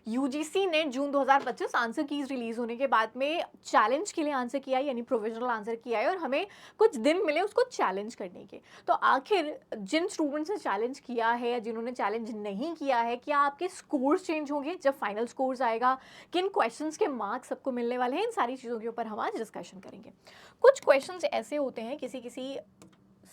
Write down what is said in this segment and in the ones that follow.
UGC ने जून 2025 answer keys release होने के बाद में चैलेंज के लिए आंसर किया है, यानी प्रोविजनल आंसर किया है, और हमें कुछ दिन मिले उसको चैलेंज करने के। तो आखिर जिन स्टूडेंट्स ने चैलेंज किया है या जिन्होंने चैलेंज नहीं किया है, क्या आपके स्कोर्स चेंज होंगे जब फाइनल स्कोर्स आएगा, किन क्वेश्चंस के मार्क्स सबको मिलने वाले हैं, इन सारी चीज़ों के ऊपर हम आज डिस्कशन करेंगे। कुछ क्वेश्चंस ऐसे होते हैं किसी किसी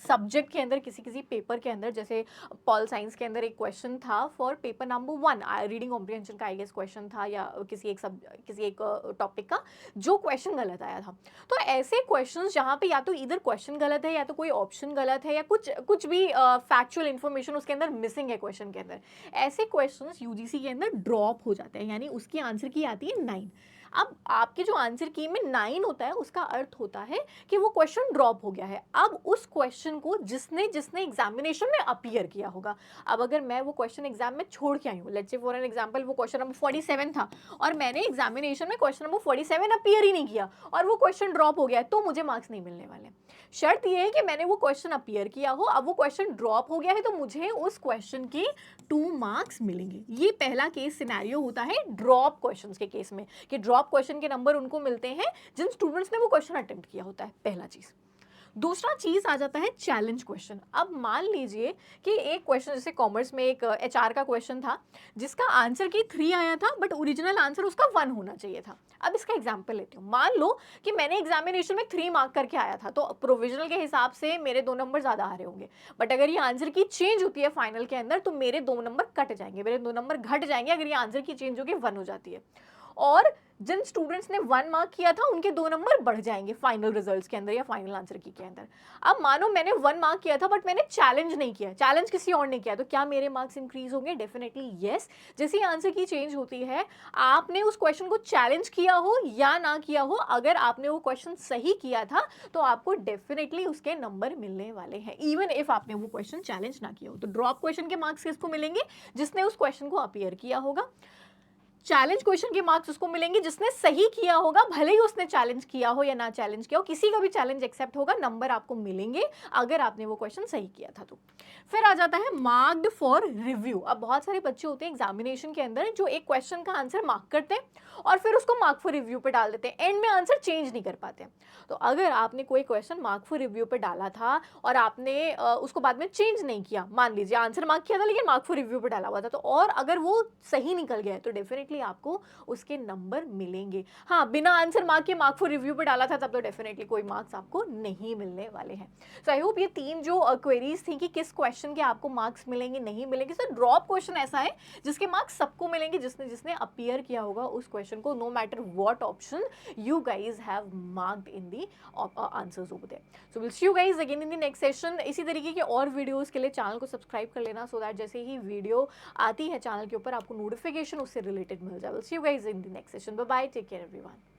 सब्जेक्ट के अंदर, किसी किसी पेपर के अंदर, जैसे पॉल साइंस के अंदर एक क्वेश्चन था for paper number 1, reading comprehension का आई गेस क्वेश्चन था, या किसी एक टॉपिक का जो क्वेश्चन गलत आया था। तो ऐसे क्वेश्चंस जहाँ पे या तो इधर क्वेश्चन गलत है या तो कोई ऑप्शन गलत है या कुछ कुछ भी फैक्चुअल इन्फॉर्मेशन उसके अंदर मिसिंग है क्वेश्चन के अंदर, ऐसे क्वेश्चंस यूजीसी के अंदर ड्रॉप हो जाते हैं, यानी उसकी आंसर की आती है 9। अब आपके जो आंसर की में 9 होता है उसका अर्थ होता है कि वो क्वेश्चन ड्रॉप हो गया है। अब उस क्वेश्चन को जिसने जिसने एग्जामिनेशन में अपीयर किया होगा, अब अगर मैं वो क्वेश्चन एग्जाम में छोड़ के आई हूँ, let's say for an example वो क्वेश्चन नंबर 47 था और मैंने एग्जामिनेशन में क्वेश्चन नंबर 47 अपीयर ही नहीं किया और वो क्वेश्चन ड्रॉप हो गया है, तो मुझे मार्क्स नहीं मिलने वाले। शर्त ये है कि मैंने वो क्वेश्चन अपीयर किया हो, अब वो क्वेश्चन ड्रॉप हो गया है, तो मुझे उस क्वेश्चन के 2 मार्क्स मिलेंगे। ये पहला केस सिनेरियो होता है ड्रॉप क्वेश्चंस के केस में, कि ड्रॉप क्वेश्चन के नंबर उनको मिलते हैं जिन स्टूडेंट्स ने वो क्वेश्चन अटेम्प्ट किया होता है, पहला चीज। दूसरा चीज आ जाता है चैलेंज क्वेश्चन। अब मान लीजिए कि एक क्वेश्चन, जैसे कॉमर्स में एक एचआर का क्वेश्चन था जिसका आंसर की 3 आया था बट ओरिजिनल आंसर उसका 1 होना चाहिए था। अब इसका एग्जांपल लेती हूँ। मान लो कि मैंने एग्जामिनेशन में 3 मार्क करके आया था, तो प्रोविजनल के हिसाब से मेरे 2 नंबर ज्यादा आ रहे होंगे, बट अगर ये आंसर की चेंज होती है फाइनल के अंदर तो मेरे 2 नंबर कट जाएंगे, मेरे 2 नंबर घट जाएंगे अगर ये आंसर की चेंज होकर 1 हो जाती है। और जिन स्टूडेंट्स ने 1 मार्क किया था उनके 2 नंबर बढ़ जाएंगे फाइनल रिजल्ट्स के अंदर या फाइनल आंसर की के अंदर। अब मानो मैंने 1 मार्क किया था बट मैंने चैलेंज नहीं किया, चैलेंज किसी और ने किया, तो क्या मेरे मार्क्स इंक्रीज होंगे? Definitely yes. जैसे आंसर की चेंज होती है, आपने उस क्वेश्चन को चैलेंज किया हो या ना किया हो, अगर आपने वो क्वेश्चन सही किया था तो आपको डेफिनेटली उसके नंबर मिलने वाले हैं, इवन इफ आपने वो क्वेश्चन चैलेंज ना किया हो। तो ड्रॉप क्वेश्चन के मार्क्स किसको मिलेंगे? जिसने उस क्वेश्चन को अपीयर किया होगा। चैलेंज क्वेश्चन के मार्क्स उसको मिलेंगे जिसने सही किया होगा, भले ही उसने चैलेंज किया हो या ना चैलेंज किया हो, किसी का भी चैलेंज एक्सेप्ट होगा, नंबर आपको मिलेंगे अगर आपने वो क्वेश्चन सही किया था तो। फिर आ जाता है मार्क्ड फॉर रिव्यू। अब बहुत सारे बच्चे होते हैं एग्जामिनेशन के अंदर जो एक क्वेश्चन का आंसर मार्क करते हैं और फिर उसको मार्क फॉर रिव्यू पे डाल देते हैं, एंड में आंसर चेंज नहीं कर पाते। तो अगर आपने कोई क्वेश्चन मार्क फॉर रिव्यू पे डाला था और आपने उसको बाद में चेंज नहीं किया, मान लीजिए आंसर मार्क किया था लेकिन मार्क फॉर रिव्यू पे डाला हुआ था, तो और अगर वो सही निकल गया है तो डेफिनेटली आपको उसके नंबर मिलेंगे। हाँ, बिना आंसर मार्क के मार्क फॉर रिव्यू पे डाला था तब तो डेफिनेटली कोई मार्क्स आपको नहीं मिलने वाले हैं। सो आई होप ये 3 जो क्वेरीज थी कि किस क्वेश्चन के आपको मार्क्स मिलेंगे नहीं मिलेंगे, सर ड्रॉप क्वेश्चन ऐसा है जिसके मार्क्स सबको मिलेंगे जिसने जिसने अपीयर किया होगा उस क्वेश्चन को, no matter what option you guys have marked in the answers over there. So will see you guys again in the next session. इसी तरीके के और वीडियोस के लिए चैनल को सब्सक्राइब कर लेना, सो दैट जैसे ही वीडियो आती है चैनल के ऊपर आपको नोटिफिकेशन उससे रिलेटेड मिल जाए। Will see you guys in the next session. Bye bye. Take care everyone.